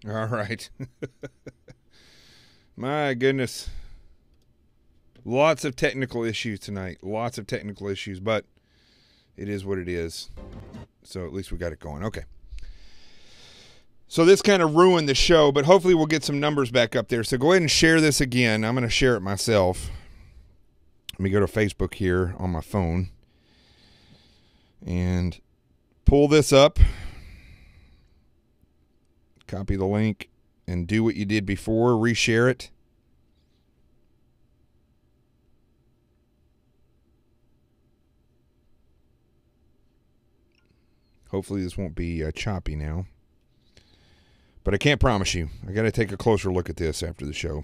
All right. My goodness. Lots of technical issues tonight. Lots of technical issues, but it is what it is. So at least we got it going. Okay. So this kind of ruined the show, but hopefully we'll get some numbers back up there. So go ahead and share this again. I'm going to share it myself. Let me go to Facebook here on my phone and pull this up. Copy the link and do what you did before. Reshare it. Hopefully this won't be choppy now. But I can't promise you. I got to take a closer look at this after the show.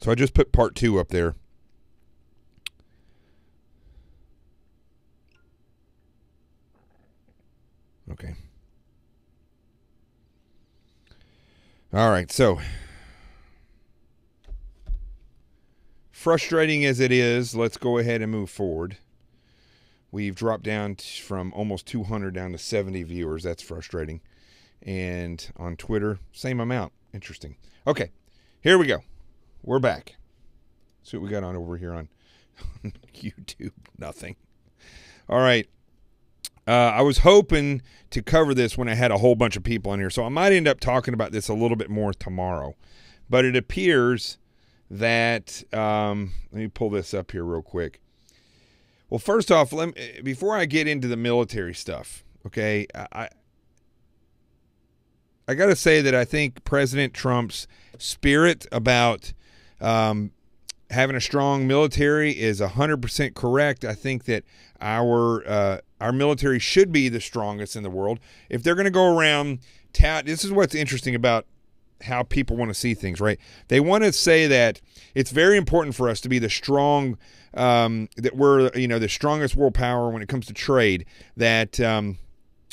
So I just put part 2 up there. Okay. All right, so frustrating as it is, let's go ahead and move forward. We've dropped down from almost 200 down to 70 viewers. That's frustrating. And on Twitter, same amount. Interesting. Okay, here we go. We're back. See what we got on over here on YouTube. Nothing. All right. I was hoping to cover this when I had a whole bunch of people in here, so I might end up talking about this a little bit more tomorrow. But it appears that, let me pull this up here real quick. Well, first off, before I get into the military stuff, okay, I got to say that I think President Trump's spirit about having a strong military is 100% correct. I think that our military should be the strongest in the world. If they're going to go around this is what's interesting about how people want to see things, right? They want to say that it's very important for us to be the strong, that we're, the strongest world power when it comes to trade, that,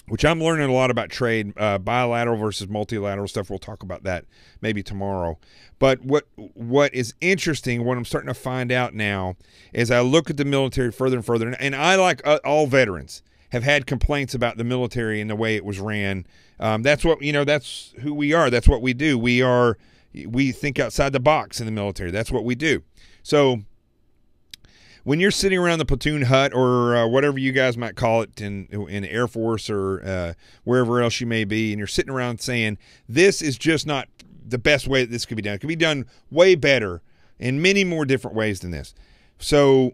which I'm learning a lot about trade, bilateral versus multilateral stuff. We'll talk about that maybe tomorrow. But what is interesting, what I'm starting to find out now, is I look at the military further and further, and I, like all veterans, have had complaints about the military and the way it was ran. That's what, that's who we are. That's what we do. We think outside the box in the military. That's what we do. So when you're sitting around the platoon hut or whatever you guys might call it in the Air Force or wherever else you may be, and you're sitting around saying, this is just not the best way that this could be done. It could be done way better in many more different ways than this. So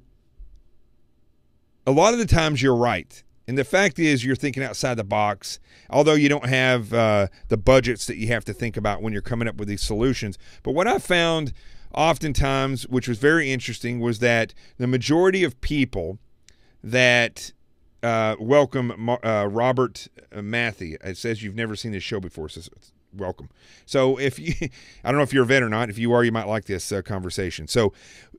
a lot of the times you're right. And the fact is you're thinking outside the box, although you don't have the budgets that you have to think about when you're coming up with these solutions. But what I found oftentimes, which was very interesting, was that the majority of people that welcome Robert Matthey, it says you've never seen this show before, so welcome. So if you, I don't know if you're a vet or not. If you are, you might like this conversation. So,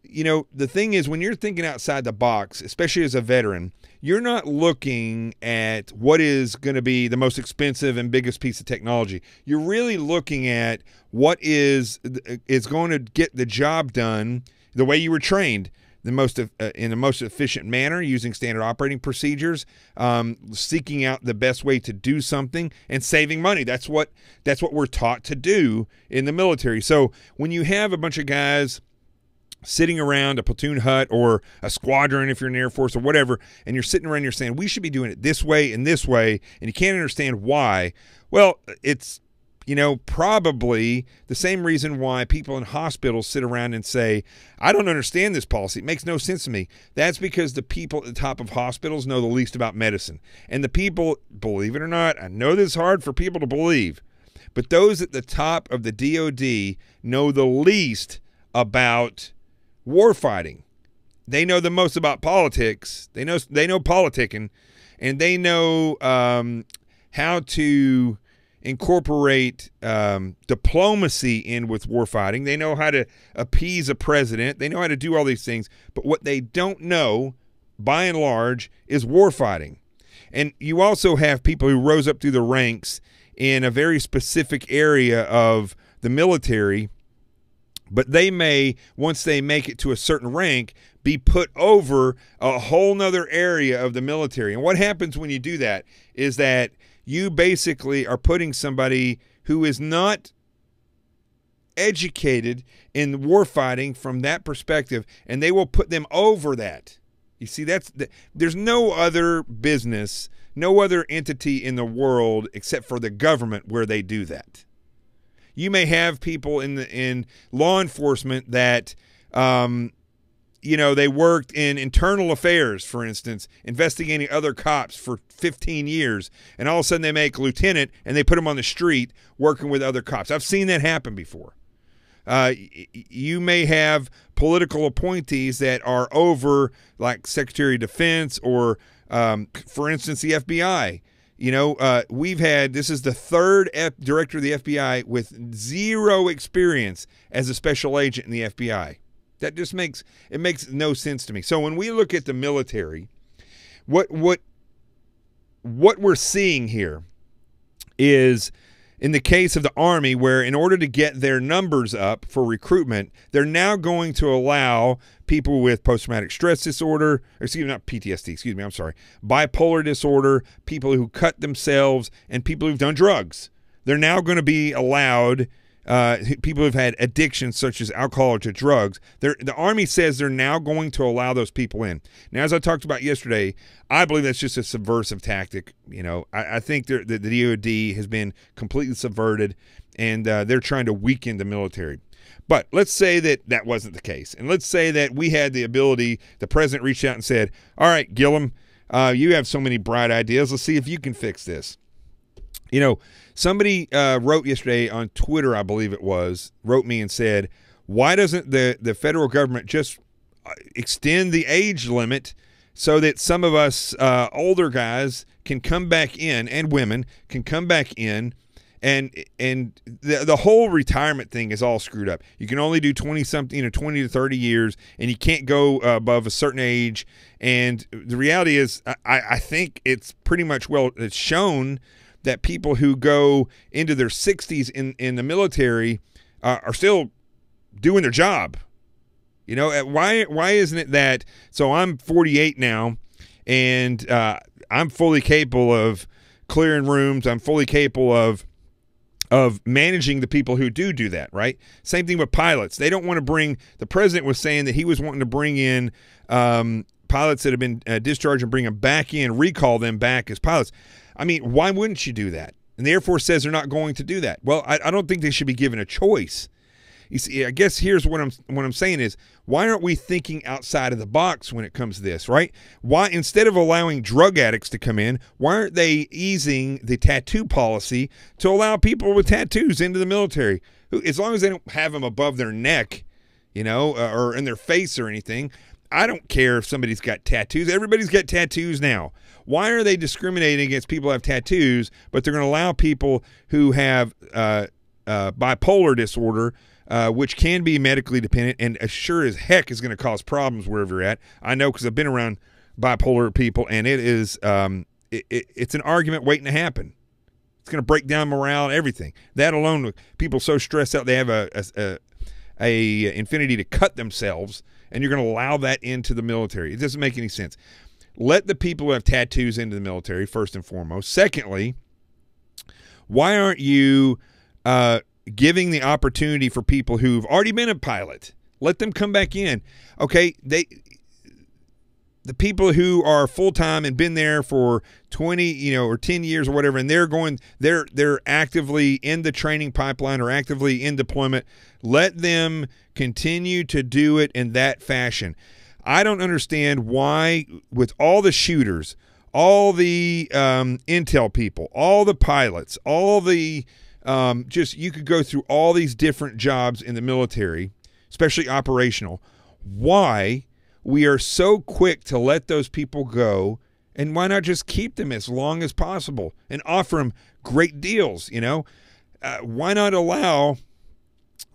the thing is, when you're thinking outside the box, especially as a veteran, you're not looking at what is going to be the most expensive and biggest piece of technology. You're really looking at what is going to get the job done the way you were trained, in the most efficient manner, using standard operating procedures, seeking out the best way to do something, and saving money. That's what we're taught to do in the military. So when you have a bunch of guys sitting around a platoon hut or a squadron, if you're in the Air Force or whatever, and you're sitting around, you're saying, we should be doing it this way and this way, and you can't understand why. Well, it's, probably the same reason why people in hospitals sit around and say, I don't understand this policy. It makes no sense to me. That's because the people at the top of hospitals know the least about medicine. And the people, believe it or not, I know this is hard for people to believe, but those at the top of the DOD know the least about war fighting. They know the most about politics. They know politicking, and they know how to incorporate diplomacy in with war fighting. They know how to appease a president. They know how to do all these things. But what they don't know, by and large, is war fighting. And you also have people who rose up through the ranks in a very specific area of the military But they may, once they make it to a certain rank, be put over a whole nother area of the military. And what happens when you do that is that you basically are putting somebody who is not educated in warfighting from that perspective, and they will put them over that. You see, there's no other business, no other entity in the world except for the government where they do that. You may have people in law enforcement that, they worked in internal affairs, for instance, investigating other cops for 15 years, and all of a sudden they make lieutenant and they put them on the street working with other cops. I've seen that happen before. You may have political appointees that are over, like Secretary of Defense or, for instance, the FBI. This is the third director of the FBI with zero experience as a special agent in the FBI. That just makes no sense to me. So when we look at the military, what we're seeing here is, in the case of the Army, where in order to get their numbers up for recruitment, they're now going to allow people with post-traumatic stress disorder, not PTSD, bipolar disorder, people who cut themselves, and people who've done drugs. They're now going to be allowed, people who've had addictions such as alcohol or to drugs. The Army says they're now going to allow those people in. Now, as I talked about yesterday, I believe that's just a subversive tactic. I think the DOD has been completely subverted, and they're trying to weaken the military. But let's say that wasn't the case. And let's say that we had the ability, the president reached out and said, all right, Gillum, you have so many bright ideas. Let's see if you can fix this. Somebody wrote yesterday on Twitter, I believe it was, wrote me and said, why doesn't the federal government just extend the age limit so that some of us older guys can come back in, and women can come back in, and the whole retirement thing is all screwed up. You can only do 20 to 30 years, and you can't go above a certain age. And the reality is, I think it's pretty much it's shown that people who go into their 60s in the military are still doing their job. Why isn't it that? So I'm 48 now, and I'm fully capable of clearing rooms. I'm fully capable of managing the people who do that, right? Same thing with pilots. They don't want to bring – the president was saying that he was wanting to bring in pilots that have been discharged and bring them back in, recall them back as pilots. I mean, why wouldn't you do that? And the Air Force says they're not going to do that. Well, I don't think they should be given a choice. You see, I guess here's what I'm saying is, why aren't we thinking outside of the box when it comes to this, right? Why, instead of allowing drug addicts to come in, why aren't they easing the tattoo policy to allow people with tattoos into the military? As long as they don't have them above their neck, or in their face or anything. I don't care if somebody's got tattoos. Everybody's got tattoos now. Why are they discriminating against people who have tattoos, but they're going to allow people who have bipolar disorder, which can be medically dependent and sure as heck is going to cause problems wherever you're at? I know, because I've been around bipolar people, and it is it's an argument waiting to happen. It's going to break down morale and everything. That alone, with people so stressed out they have a infinity to cut themselves, and you're going to allow that into the military. It doesn't make any sense. Let the people who have tattoos into the military, first and foremost. Secondly, why aren't you giving the opportunity for people who've already been a pilot? Let them come back in. Okay, the people who are full-time and been there for 20, or 10 years or whatever, and they're actively in the training pipeline or actively in deployment, let them continue to do it in that fashion. I don't understand why, with all the shooters, all the intel people, all the pilots, all the you could go through all these different jobs in the military, especially operational, why we are so quick to let those people go, and why not just keep them as long as possible and offer them great deals? Why not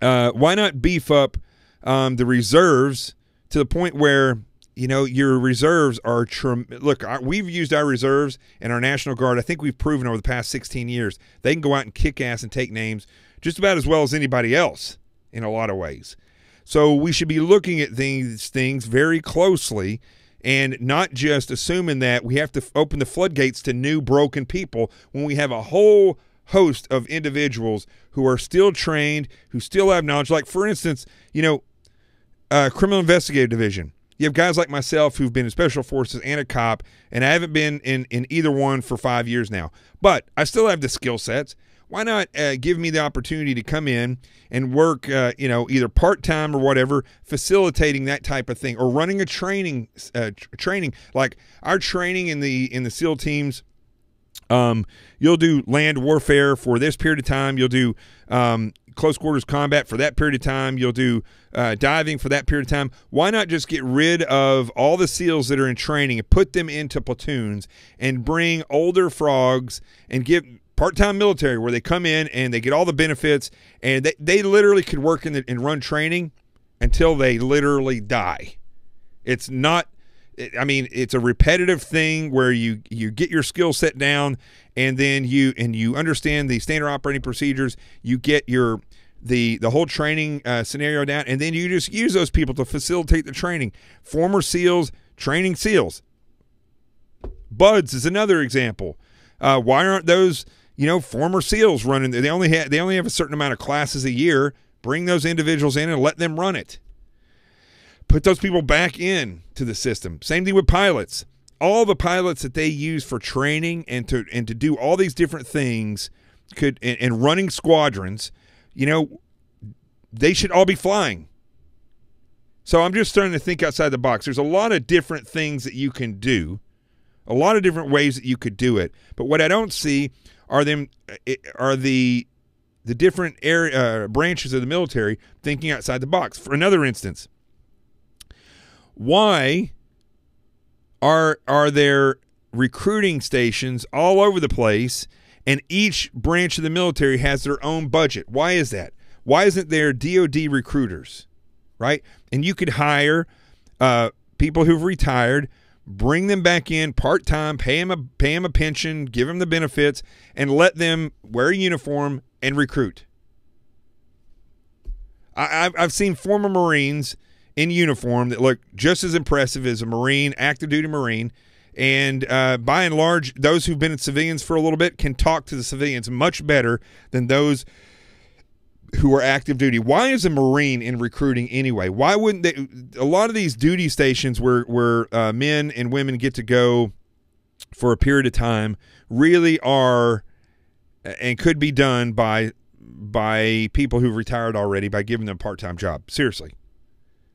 why not beef up the reserves to the point where, your reserves are look, we've used our reserves and our National Guard. I think we've proven over the past 16 years they can go out and kick ass and take names just about as well as anybody else in a lot of ways. So we should be looking at these things very closely and not just assuming that we have to open the floodgates to new broken people when we have a whole host of individuals who are still trained, who still have knowledge. Like, for instance, criminal investigative division. You have guys like myself who've been in special forces and a cop, and I haven't been in either one for 5 years now. But I still have the skill sets. Why not give me the opportunity to come in and work, either part-time or whatever, facilitating that type of thing, or running a training, like our training in the SEAL teams. You'll do land warfare for this period of time. You'll do close quarters combat for that period of time. You'll do diving for that period of time. Why not just get rid of all the SEALs that are in training and put them into platoons and bring older frogs and give part-time military where they come in and they get all the benefits, and they literally could work and run training until they literally die. It's not, I mean, it's a repetitive thing where you get your skill set down, and then you understand the standard operating procedures. You get the whole training scenario down, and then you just use those people to facilitate the training. Former SEALs training SEALs. Buds is another example. Why aren't those former SEALs running? They only have a certain amount of classes a year. Bring those individuals in and let them run it. Put those people back in to the system. Same thing with pilots. All the pilots that they use for training and to do all these different things and running squadrons, they should all be flying. So I'm just starting to think outside the box. There's a lot of different things that you can do, a lot of different ways that you could do it. But what I don't see are the different branches of the military thinking outside the box. For another instance, why are there recruiting stations all over the place, and each branch of the military has their own budget? Why is that? Why isn't there DOD recruiters, right? And you could hire people who've retired, bring them back in part-time, pay them a pension, give them the benefits, and let them wear a uniform and recruit. I've seen former Marines in uniform that look just as impressive as a Marine, active duty Marine, and by and large, those who've been in civilians for a little bit can talk to the civilians much better than those who are active duty. Why is a Marine in recruiting anyway? Why wouldn't they? A lot of these duty stations where men and women get to go for a period of time really are and could be done by people who've retired already by giving them a part-time job. Seriously.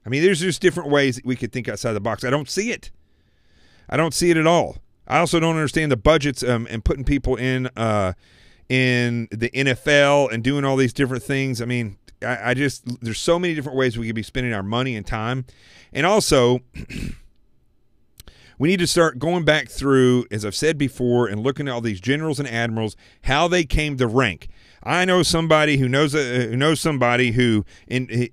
I mean, there's just different ways that we could think outside the box. I don't see it. I don't see it at all. I also don't understand the budgets and putting people in the NFL and doing all these different things. I mean, I just, there's so many different ways we could be spending our money and time. And also, we need to start going back through, as I've said before, and looking at all these generals and admirals, how they came to rank. I know somebody who knows somebody who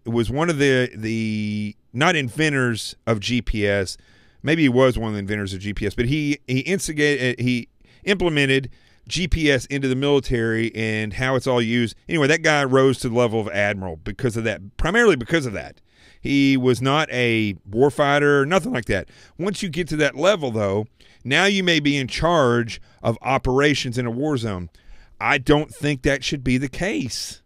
was one of the not inventors of GPS. Maybe he was one of the inventors of GPS, but he implemented GPS into the military and how it's all used. Anyway, that guy rose to the level of admiral because of that, primarily because of that. He was not a warfighter, nothing like that. Once you get to that level, though, now you may be in charge of operations in a war zone. I don't think that should be the case.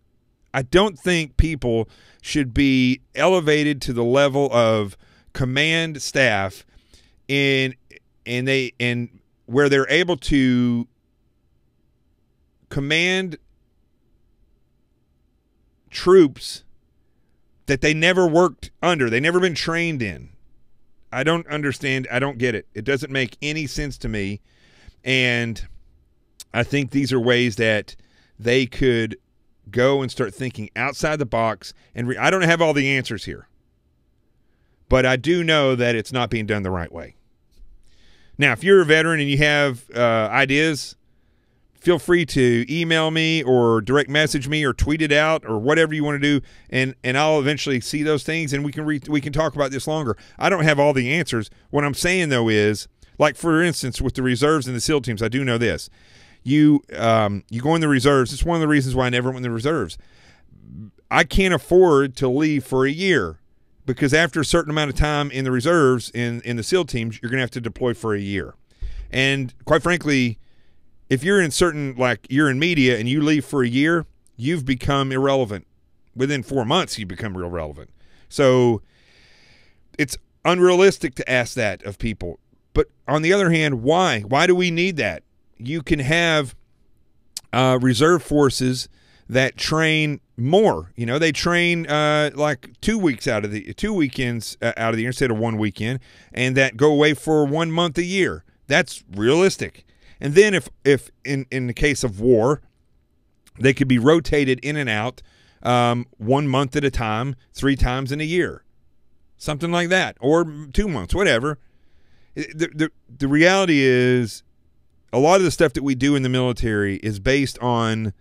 I don't think people should be elevated to the level of command staff and where they're able to command troops that they never worked under. They never been trained in. I don't understand. I don't get it. It doesn't make any sense to me. And I think these are ways that they could go and start thinking outside the box. And I don't have all the answers here, but I do know that it's not being done the right way. Now, if you're a veteran and you have ideas, feel free to email me or direct message me or tweet it out or whatever you want to do, and I'll eventually see those things, and we can talk about this longer. I don't have all the answers. What I'm saying, though, is, like, for instance, with the reserves and the SEAL teams, I do know this. You go in the reserves. It's one of the reasons why I never went in the reserves. I can't afford to leave for a year. because after a certain amount of time in the reserves, in the SEAL teams, you're going to have to deploy for a year. And quite frankly, if you're in certain, like you're in media and you leave for a year, you've become irrelevant. Within 4 months, you become irrelevant. So it's unrealistic to ask that of people. But on the other hand, why? Why do we need that? You can have reserve forces that train more. You know, they train like 2 weeks out of the 2 weekends out of the year instead of 1 weekend, and that go away for 1 month a year. That's realistic. And then if in the case of war, they could be rotated in and out 1 month at a time, 3 times in a year, something like that, or 2 months, whatever. The reality is, a lot of the stuff that we do in the military is based on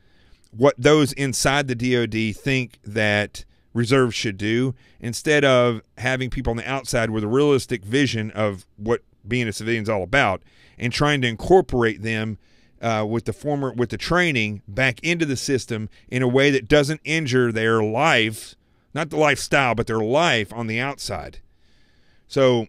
what those inside the DOD think that reserves should do, instead of having people on the outside with a realistic vision of what being a civilian is all about, and trying to incorporate them with the training back into the system in a way that doesn't injure their life, not the lifestyle, but their life on the outside. So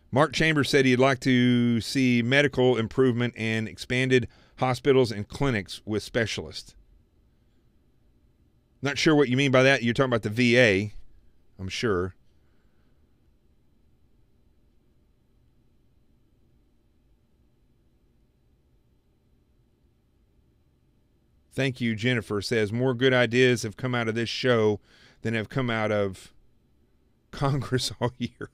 Mark Chambers said he'd like to see medical improvement and expanded hospitals and clinics with specialists. Not sure what you mean by that. You're talking about the VA, I'm sure. Thank you, Jennifer. Says more good ideas have come out of this show than have come out of Congress all year.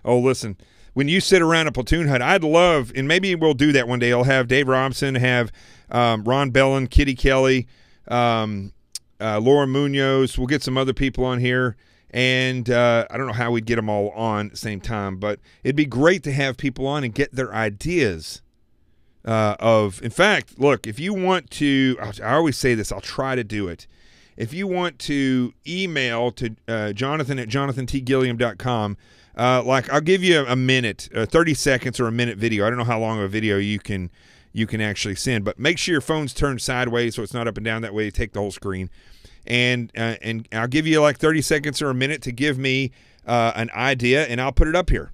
Oh, listen, when you sit around a platoon hut, I'd love, and maybe we'll do that one day. I'll have Dave Robinson, have Ron Bellin, Kitty Kelly, Laura Munoz. We'll get some other people on here, and I don't know how we'd get them all on at the same time, but it'd be great to have people on and get their ideas in fact, look, if you want to, I always say this, I'll try to do it. If you want to email to Jonathan at jonathantgilliam.com, like I'll give you a minute, 30 seconds or a minute video. I don't know how long of a video you can actually send, but make sure your phone's turned sideways so it's not up and down. That way you take the whole screen. And I'll give you like 30 seconds or a minute to give me an idea, and I'll put it up here.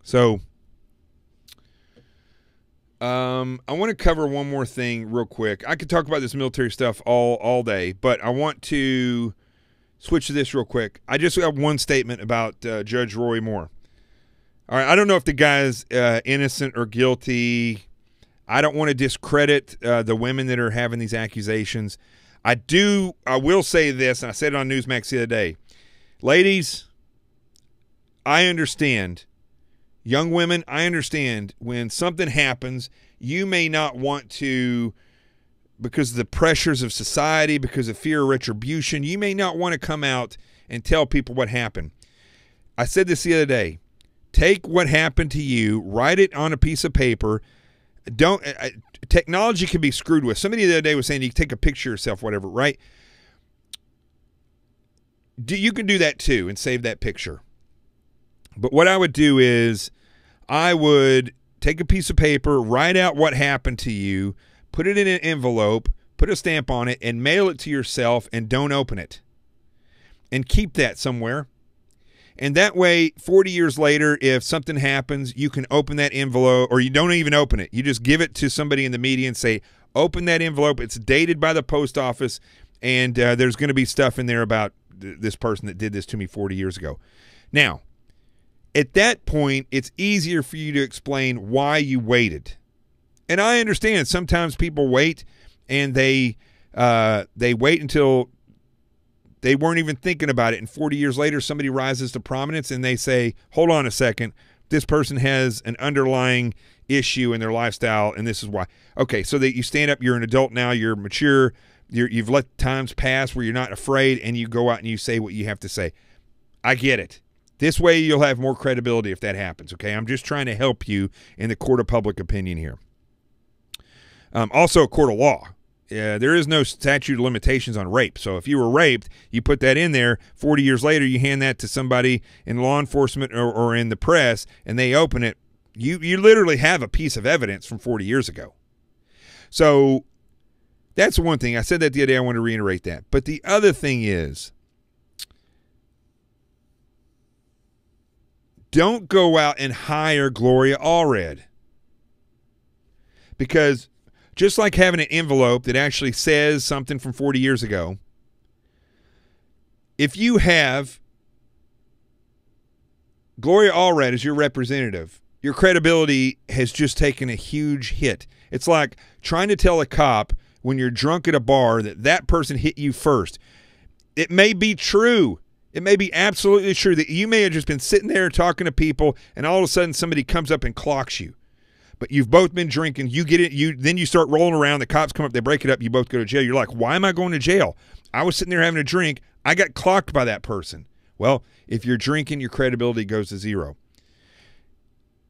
So I want to cover one more thing real quick. I could talk about this military stuff all day, but I want to switch to this real quick. I just have one statement about Judge Roy Moore. All right, I don't know if the guy's innocent or guilty. I don't want to discredit the women that are having these accusations. I will say this, and I said it on Newsmax the other day. Ladies, I understand. Young women, I understand when something happens, you may not want to, because of the pressures of society, because of fear of retribution, you may not want to come out and tell people what happened. I said this the other day. Take what happened to you, write it on a piece of paper. Technology can be screwed with. Somebody the other day was saying you can take a picture of yourself, whatever, right? You can do that too and save that picture. But what I would do is I would take a piece of paper, write out what happened to you, put it in an envelope, put a stamp on it, and mail it to yourself, and don't open it. And keep that somewhere. And that way, 40 years later, if something happens, you can open that envelope, or you don't even open it. You just give it to somebody in the media and say, open that envelope. It's dated by the post office, and there's going to be stuff in there about this person that did this to me 40 years ago. Now, at that point, it's easier for you to explain why you waited. And I understand sometimes people wait, and they wait until they weren't even thinking about it. And 40 years later, somebody rises to prominence, and they say, hold on a second, this person has an underlying issue in their lifestyle, and this is why. Okay, so that you stand up, you're an adult now, you're mature, you've let times pass where you're not afraid, and you go out and you say what you have to say. I get it. This way you'll have more credibility if that happens, okay? I'm just trying to help you in the court of public opinion here. Also, a court of law. there is no statute of limitations on rape. So if you were raped, you put that in there. 40 years later, you hand that to somebody in law enforcement or in the press, and they open it. You literally have a piece of evidence from 40 years ago. So that's one thing. I said that the other day. I want to reiterate that. But the other thing is, don't go out and hire Gloria Allred. Because just like having an envelope that actually says something from 40 years ago, if you have Gloria Allred as your representative, your credibility has just taken a huge hit. It's like trying to tell a cop when you're drunk at a bar that that person hit you first. It may be true. It may be absolutely true that you may have just been sitting there talking to people and all of a sudden somebody comes up and clocks you. But you've both been drinking. You get it. Then you start rolling around. The cops come up. They break it up. You both go to jail. You're like, why am I going to jail? I was sitting there having a drink. I got clocked by that person. Well, if you're drinking, your credibility goes to zero.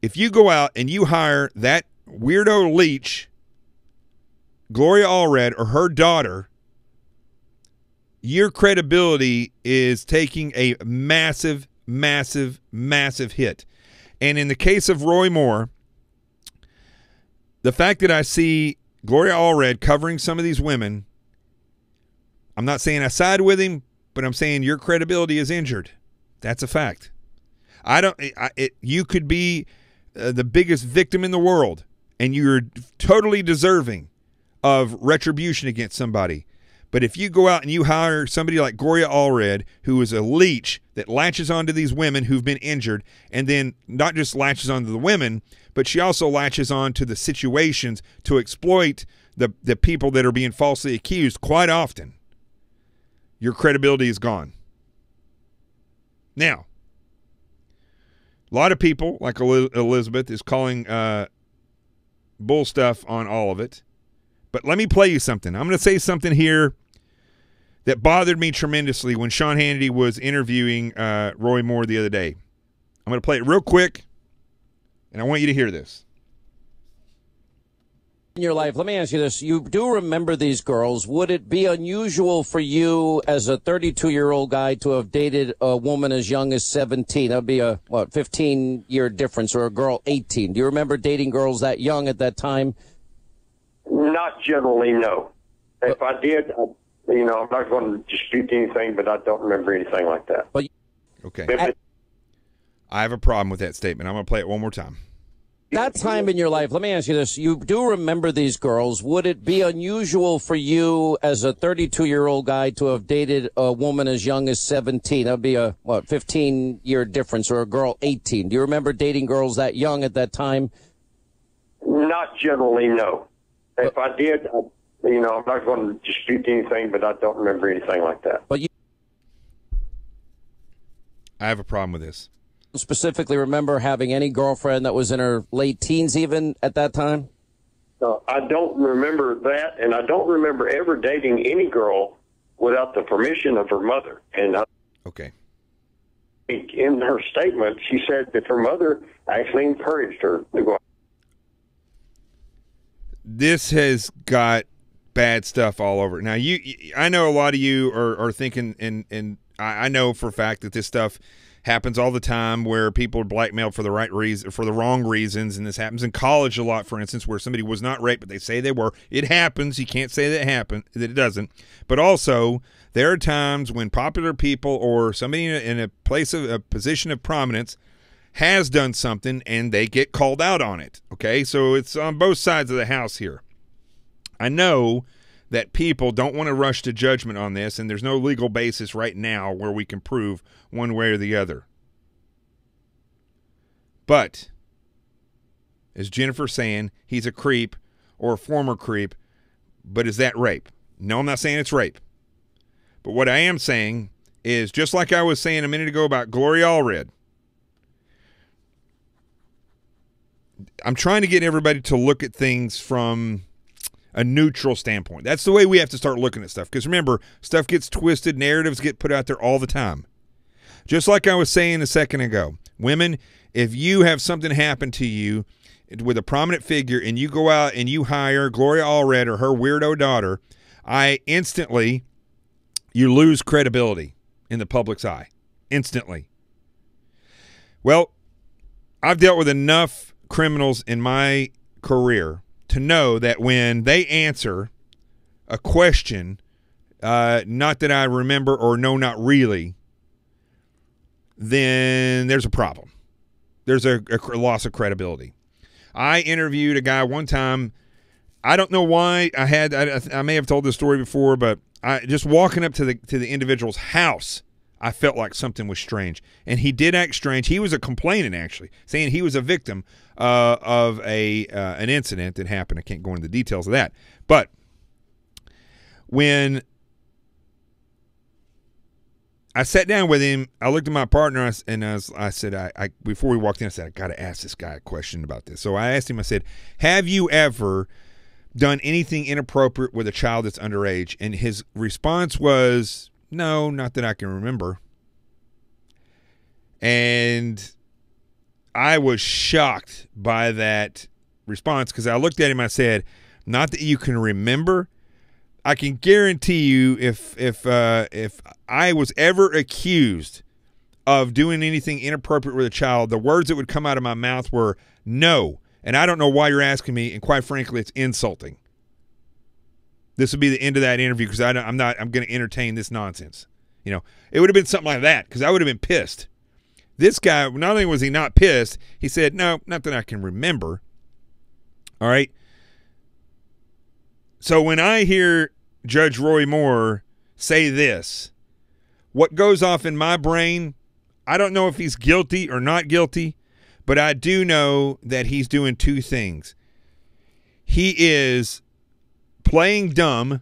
If you go out and you hire that weirdo leech, Gloria Allred, or her daughter, your credibility is taking a massive, massive, massive hit. And in the case of Roy Moore, the fact that I see Gloria Allred covering some of these women, I'm not saying I side with him, but I'm saying your credibility is injured. That's a fact. You could be the biggest victim in the world, and you're totally deserving of retribution against somebody. But if you go out and you hire somebody like Gloria Allred, who is a leech that latches onto these women who've been injured, and then not just latches onto the women, but she also latches on to the situations to exploit the people that are being falsely accused quite often, your credibility is gone. Now, a lot of people, like Elizabeth, is calling bull stuff on all of it. But let me play you something. I'm going to say something here that bothered me tremendously when Sean Hannity was interviewing Roy Moore the other day. I'm going to play it real quick, and I want you to hear this. In your life, let me ask you this. You do remember these girls. Would it be unusual for you as a 32-year-old guy to have dated a woman as young as 17? That would be a, 15-year difference, or a girl 18. Do you remember dating girls that young at that time? Not generally, no. If I did, I'm not going to dispute anything, but I don't remember anything like that. But, okay. I have a problem with that statement. I'm going to play it one more time. That time in your life, let me ask you this. You do remember these girls. Would it be unusual for you as a 32-year-old guy to have dated a woman as young as 17? That would be a, 15-year difference, or a girl 18. Do you remember dating girls that young at that time? Not generally, no. If I did, I'm not going to dispute anything, but I don't remember anything like that. But you I have a problem with this. Specifically remember having any girlfriend that was in her late teens even at that time? I don't remember that, and I don't remember ever dating any girl without the permission of her mother. And okay. In her statement, she said that her mother actually encouraged her to go. This has got bad stuff all over. Now, I know a lot of you are thinking, and I know for a fact that this stuff happens all the time, where people are blackmailed for the right reason, for the wrong reasons, and this happens in college a lot, for instance, where somebody was not raped, but they say they were. It happens. You can't say that it doesn't. But also, there are times when popular people or somebody in a position of prominence has done something, and they get called out on it. Okay, so it's on both sides of the house here. I know that people don't want to rush to judgment on this, and there's no legal basis right now where we can prove one way or the other. But, as Jennifer's saying, he's a creep or a former creep, but is that rape? No, I'm not saying it's rape. But what I am saying is, just like I was saying a minute ago about Gloria Allred, I'm trying to get everybody to look at things from a neutral standpoint. That's the way we have to start looking at stuff. Because remember, stuff gets twisted, narratives get put out there all the time. Just like I was saying a second ago, women, if you have something happen to you, with a prominent figure and you go out and you hire Gloria Allred or her weirdo daughter, you lose credibility in the public's eye. Instantly. Well, I've dealt with enough criminals in my career to know that when they answer a question, not that I remember or no, not really, then there's a problem. There's a loss of credibility. I interviewed a guy one time. I don't know why I may have told this story before, but just walking up to the individual's house, I felt like something was strange. And he did act strange. He was a complainant, actually, saying he was a victim of an incident that happened. I can't go into the details of that. But when I sat down with him, I looked at my partner, and I said, before we walked in, I said, I got to ask this guy a question about this. So I asked him, I said, have you ever done anything inappropriate with a child that's underage? And his response was, no, not that I can remember. And I was shocked by that response because I looked at him and I said, not that you can remember. I can guarantee you if I was ever accused of doing anything inappropriate with a child, the words that would come out of my mouth were no. And I don't know why you're asking me, and quite frankly, it's insulting. This would be the end of that interview because I'm going to entertain this nonsense. You know, it would have been something like that because I would have been pissed. This guy, not only was he not pissed, he said, no, not that I can remember. All right. So when I hear Judge Roy Moore say this, what goes off in my brain, I don't know if he's guilty or not guilty, but I do know that he's doing two things. He is playing dumb,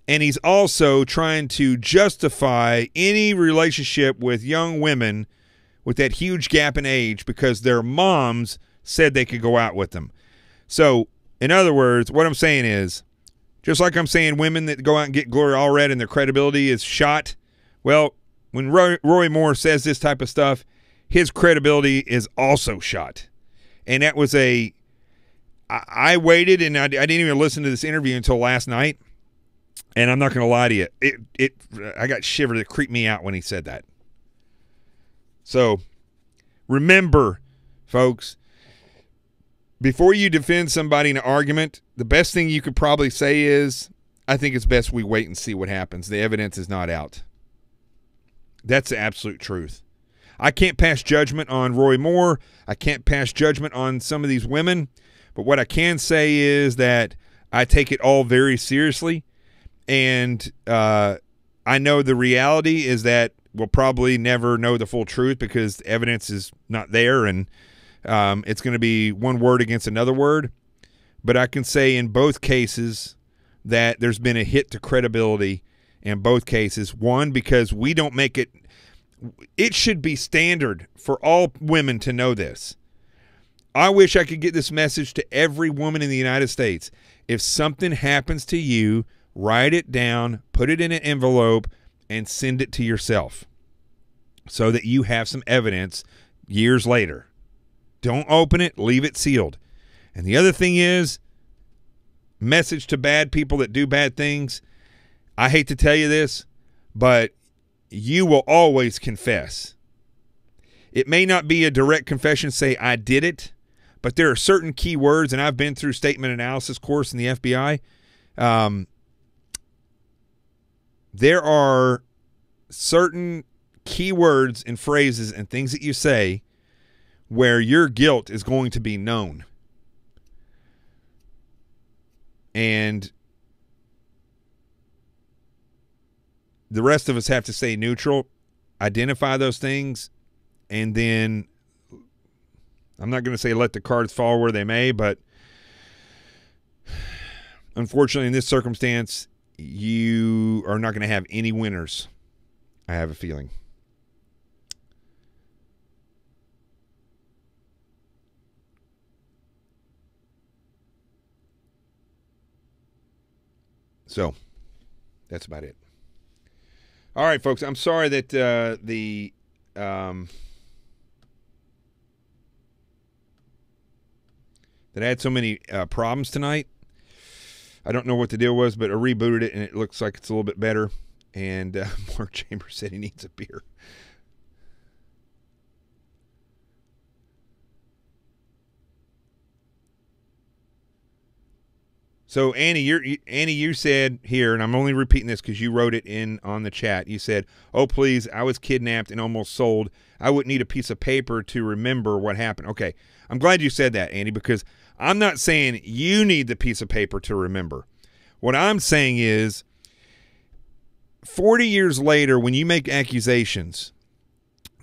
and he's also trying to justify any relationship with young women with that huge gap in age because their moms said they could go out with them. So, in other words, what I'm saying is, just like I'm saying women that go out and get Gloria Allred and their credibility is shot, well, when Roy Moore says this type of stuff, his credibility is also shot. And that was I waited, and I didn't even listen to this interview until last night. And I'm not going to lie to you. I got shivered. It creeped me out when he said that. So remember, folks, before you defend somebody in an argument, the best thing you could probably say is, I think it's best we wait and see what happens. The evidence is not out. That's the absolute truth. I can't pass judgment on Roy Moore. I can't pass judgment on some of these women. But what I can say is that I take it all very seriously. And I know the reality is that we'll probably never know the full truth because the evidence is not there. And it's going to be one word against another word. But I can say in both cases that there's been a hit to credibility in both cases. One, because we don't make it. It should be standard for all women to know this. I wish I could get this message to every woman in the United States. If something happens to you, write it down, put it in an envelope, and send it to yourself so that you have some evidence years later. Don't open it, leave it sealed. And the other thing is, message to bad people that do bad things. I hate to tell you this, but you will always confess. It may not be a direct confession, say, I did it, but there are certain key words, and I've been through statement analysis course in the FBI. There are certain key words and phrases and things that you say where your guilt is going to be known. And the rest of us have to stay neutral, identify those things, and then I'm not going to say let the cards fall where they may, but unfortunately in this circumstance, you are not going to have any winners, I have a feeling. So, that's about it. All right, folks, I'm sorry that that had so many problems tonight. I don't know what the deal was, but I rebooted it, and it looks like it's a little bit better. And Mark Chambers said he needs a beer. So Annie, you said here, and I'm only repeating this because you wrote it in on the chat. You said, "Oh please, I was kidnapped and almost sold. I wouldn't need a piece of paper to remember what happened." Okay, I'm glad you said that, Annie, because I'm not saying you need the piece of paper to remember. What I'm saying is, 40 years later, when you make accusations,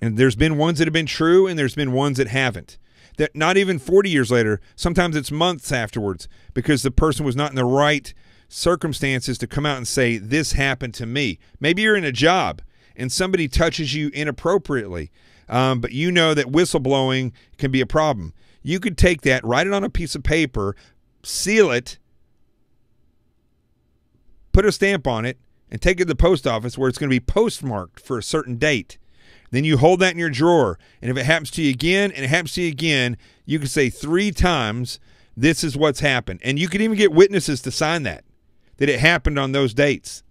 and there's been ones that have been true, and there's been ones that haven't. That not even 40 years later, sometimes it's months afterwards, because the person was not in the right circumstances to come out and say, this happened to me. Maybe you're in a job and somebody touches you inappropriately, but you know that whistleblowing can be a problem. You could take that, write it on a piece of paper, seal it, put a stamp on it, and take it to the post office where it's going to be postmarked for a certain date. Then you hold that in your drawer, and if it happens to you again, and it happens to you again, you can say 3 times, this is what's happened. And you can even get witnesses to sign that it happened on those dates.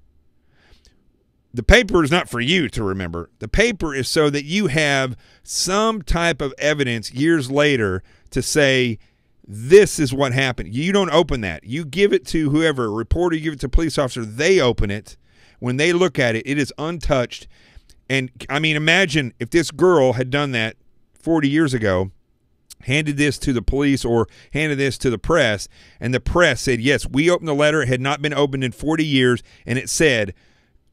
The paper is not for you to remember. The paper is so that you have some type of evidence years later to say, this is what happened. You don't open that. You give it to whoever, a reporter, you give it to a police officer, they open it. When they look at it, it is untouched. And, I mean, imagine if this girl had done that 40 years ago, handed this to the police or handed this to the press, and the press said, yes, we opened the letter. It had not been opened in 40 years, and it said,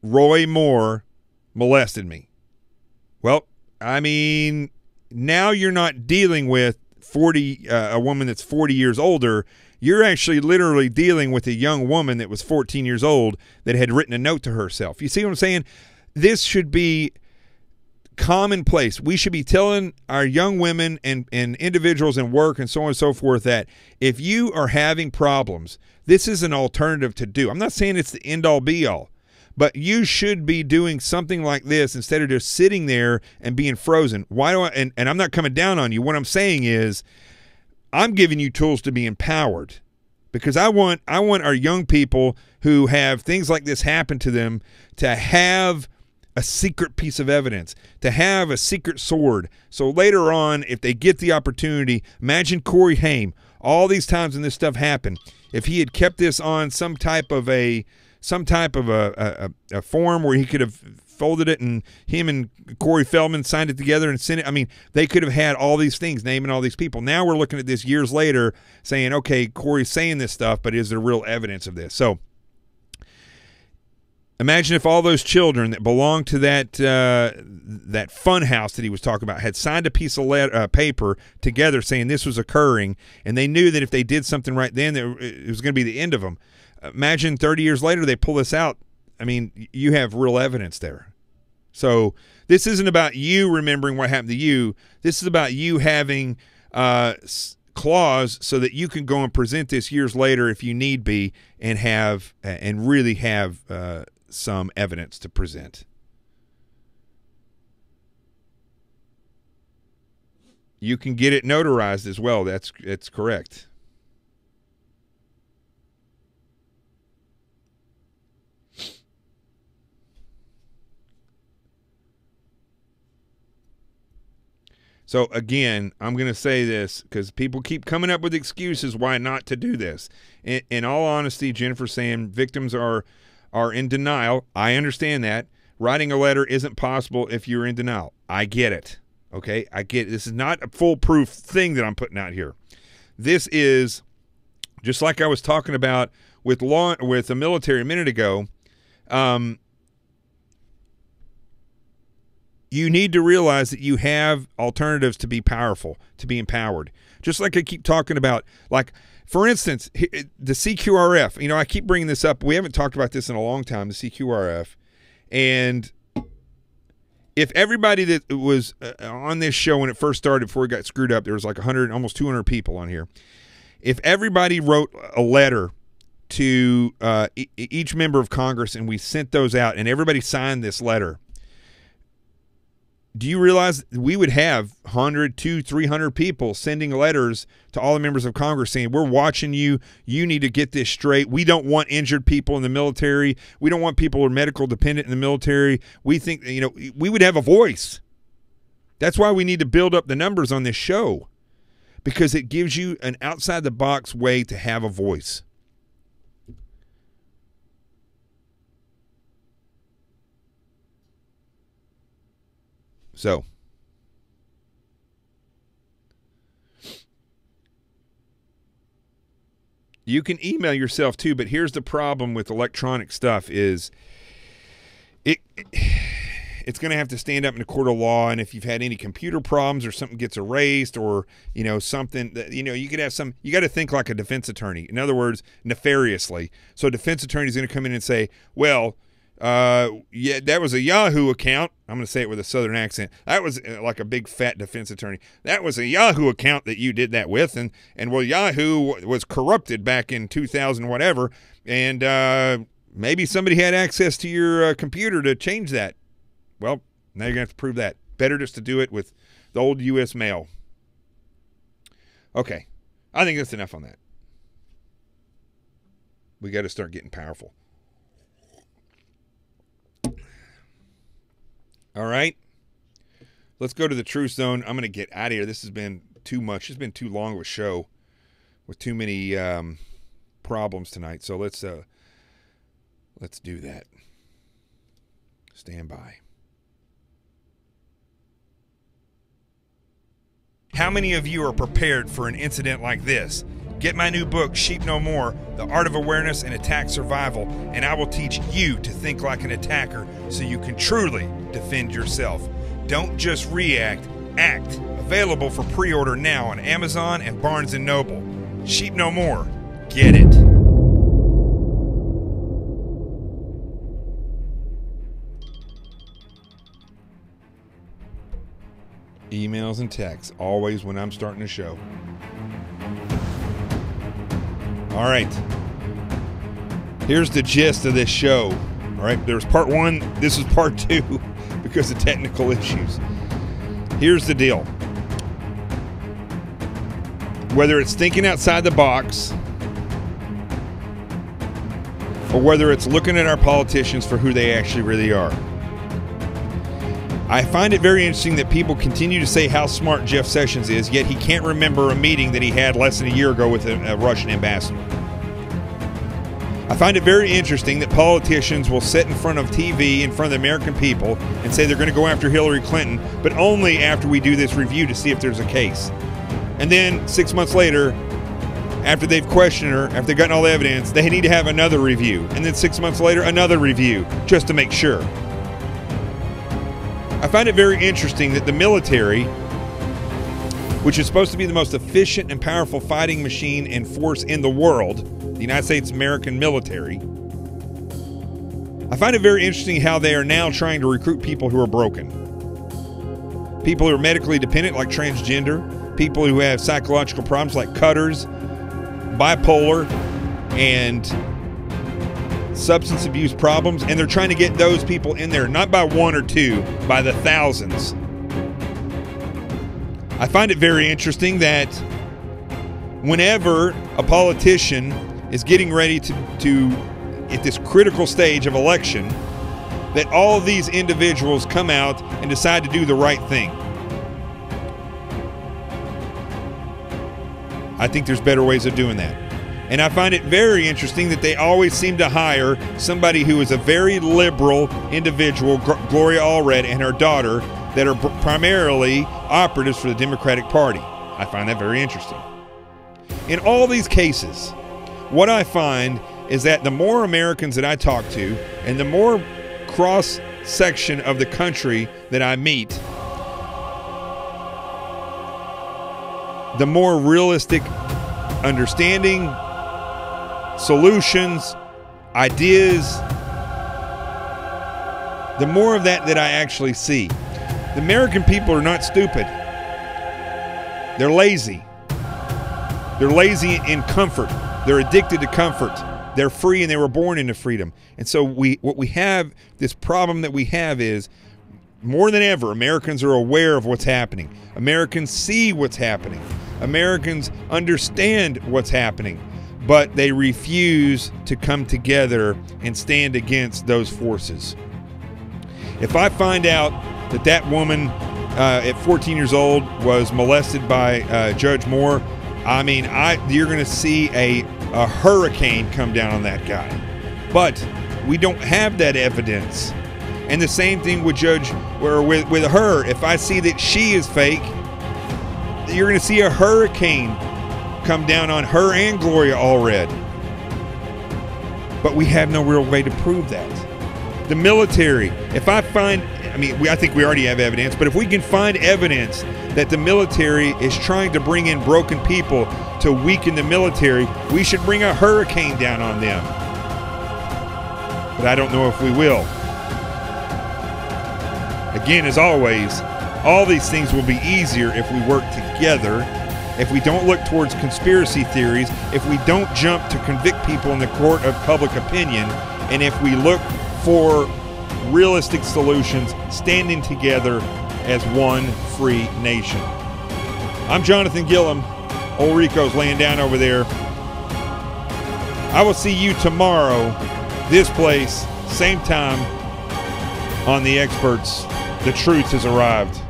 Roy Moore molested me. Well, I mean, now you're not dealing with a woman that's 40 years older. You're actually literally dealing with a young woman that was 14 years old that had written a note to herself. You see what I'm saying? This should be commonplace. We should be telling our young women and individuals in work and so on and so forth that if you are having problems, this is an alternative to do. I'm not saying it's the end-all be-all, but you should be doing something like this instead of just sitting there and being frozen. Why do I? And I'm not coming down on you. What I'm saying is, I'm giving you tools to be empowered, because I want our young people who have things like this happen to them to have a secret piece of evidence, to have a secret sword. So later on, if they get the opportunity, imagine Corey Haim, all these times when this stuff happened, if he had kept this on some type of a form where he could have folded it and him and Corey Feldman signed it together and sent it. I mean, they could have had all these things, naming all these people. Now we're looking at this years later saying, okay, Corey's saying this stuff, but is there real evidence of this? So imagine if all those children that belonged to that fun house that he was talking about had signed a piece of paper together saying this was occurring, and they knew that if they did something right then, it was going to be the end of them. Imagine 30 years later they pull this out. I mean, you have real evidence there. So this isn't about you remembering what happened to you. This is about you having clause so that you can go and present this years later if you need be, and really have some evidence to present. You can get it notarized as well. That's correct. So again, I'm going to say this because people keep coming up with excuses why not to do this. In all honesty, Jennifer's saying victims are in denial. I understand that. Writing a letter isn't possible if you're in denial. I get it. Okay, I get it. This is not a foolproof thing that I'm putting out here. This is just like I was talking about with the military a minute ago. You need to realize that you have alternatives to be powerful, to be empowered. Just like I keep talking about, like, for instance, the CQRF. You know, I keep bringing this up. We haven't talked about this in a long time, the CQRF. And if everybody that was on this show when it first started, before it got screwed up, there was like 100, almost 200 people on here. If everybody wrote a letter to each member of Congress and we sent those out and everybody signed this letter, do you realize we would have 100, 200, 300 people sending letters to all the members of Congress saying, we're watching you. You need to get this straight. We don't want injured people in the military. We don't want people who are medical dependent in the military. We think, you know, we would have a voice. That's why we need to build up the numbers on this show, because it gives you an outside-the-box way to have a voice. So, you can email yourself too, but here's the problem with electronic stuff is it's going to have to stand up in a court of law, and if you've had any computer problems or something gets erased or, you know, something that, you know, you could have some, you got to think like a defense attorney. In other words, nefariously. So a defense attorney is going to come in and say, well, yeah, that was a Yahoo account. I'm going to say it with a southern accent. That was like a big fat defense attorney. That was a Yahoo account that you did that with. And well, Yahoo was corrupted back in 2000, whatever. And, maybe somebody had access to your computer to change that. Well, now you're going to have to prove that. Better just to do it with the old U.S. mail. Okay. I think that's enough on that. We got to start getting powerful. All right. Let's go to the truth zone. I'm going to get out of here. This has been too much. It's been too long of a show with too many problems tonight. So let's do that. Stand by. How many of you are prepared for an incident like this? Get my new book, Sheep No More, The Art of Awareness and Attack Survival, and I will teach you to think like an attacker so you can truly defend yourself. Don't just react, act. Available for pre-order now on Amazon and Barnes & Noble. Sheep No More. Get it. Emails and texts, always when I'm starting a show. All right. Here's the gist of this show. All right, there's part one. This is part two because of technical issues. Here's the deal. Whether it's thinking outside the box or whether it's looking at our politicians for who they actually really are, I find it very interesting that people continue to say how smart Jeff Sessions is, yet he can't remember a meeting that he had less than a year ago with a Russian ambassador. I find it very interesting that politicians will sit in front of TV, in front of the American people, and say they're going to go after Hillary Clinton, but only after we do this review to see if there's a case. And then 6 months later, after they've questioned her, after they've gotten all the evidence, they need to have another review. And then 6 months later, another review, just to make sure. I find it very interesting that the military, which is supposed to be the most efficient and powerful fighting machine and force in the world, the United States American military, I find it very interesting how they are now trying to recruit people who are broken. People who are medically dependent, like transgender, people who have psychological problems like cutters, bipolar, and substance abuse problems, and they're trying to get those people in there, not by one or two, by the thousands. I find it very interesting that whenever a politician is getting ready to at this critical stage of election, that all of these individuals come out and decide to do the right thing. I think there's better ways of doing that. And I find it very interesting that they always seem to hire somebody who is a very liberal individual, Gloria Allred and her daughter, that are primarily operatives for the Democratic Party. I find that very interesting. In all these cases, what I find is that the more Americans that I talk to and the more cross-section of the country that I meet, the more realistic understanding, solutions, ideas, the more of that I actually see. The American people are not stupid. They're lazy. They're lazy in comfort. They're addicted to comfort. They're free and they were born into freedom. And so what we have, this problem that we have is more than ever, Americans are aware of what's happening. Americans see what's happening. Americans understand what's happening, but they refuse to come together and stand against those forces. If I find out that that woman at 14 years old was molested by Judge Moore, I mean, you're going to see a hurricane come down on that guy. But we don't have that evidence. And the same thing with with her. If I see that she is fake, you're going to see a hurricane come down on her and Gloria Allred. But we have no real way to prove that. The military, if I find, I think we already have evidence, but if we can find evidence that the military is trying to bring in broken people to weaken the military, we should bring a hurricane down on them. But I don't know if we will. Again, as always, all these things will be easier if we work together, if we don't look towards conspiracy theories, if we don't jump to convict people in the court of public opinion, and if we look for realistic solutions, standing together as one free nation. I'm Jonathan Gillum. Old Rico's laying down over there. I will see you tomorrow, this place, same time, on The Experts. The truth has arrived.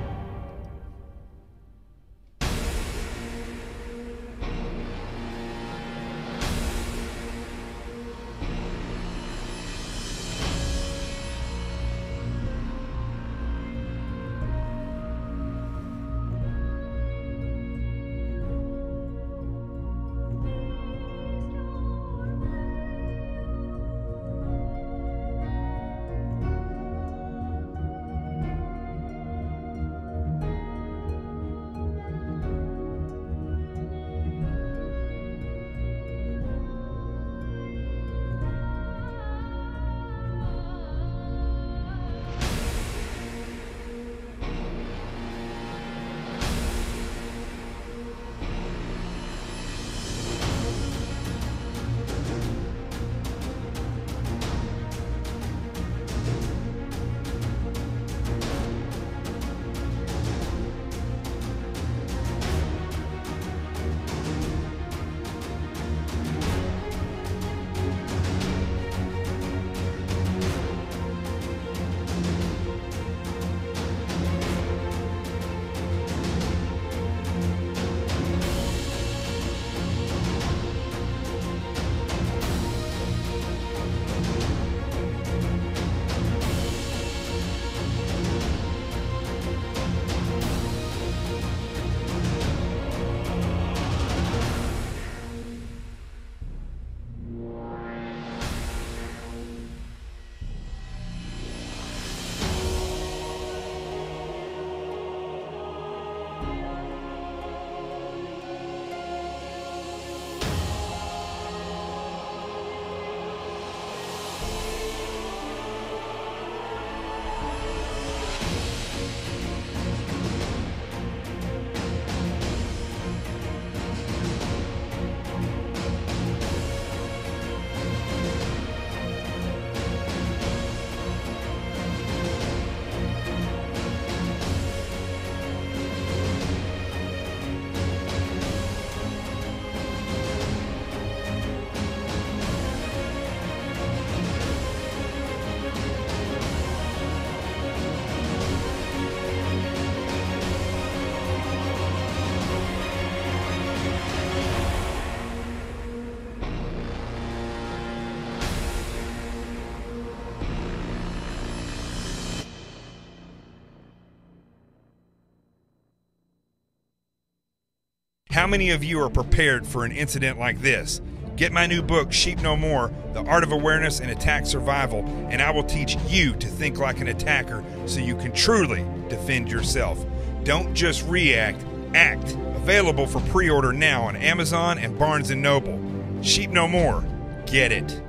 How many of you are prepared for an incident like this? Get my new book, Sheep No More, The Art of Awareness and Attack Survival, and I will teach you to think like an attacker so you can truly defend yourself. Don't just react, act. Available for pre-order now on Amazon and Barnes & Noble. Sheep No More. Get it.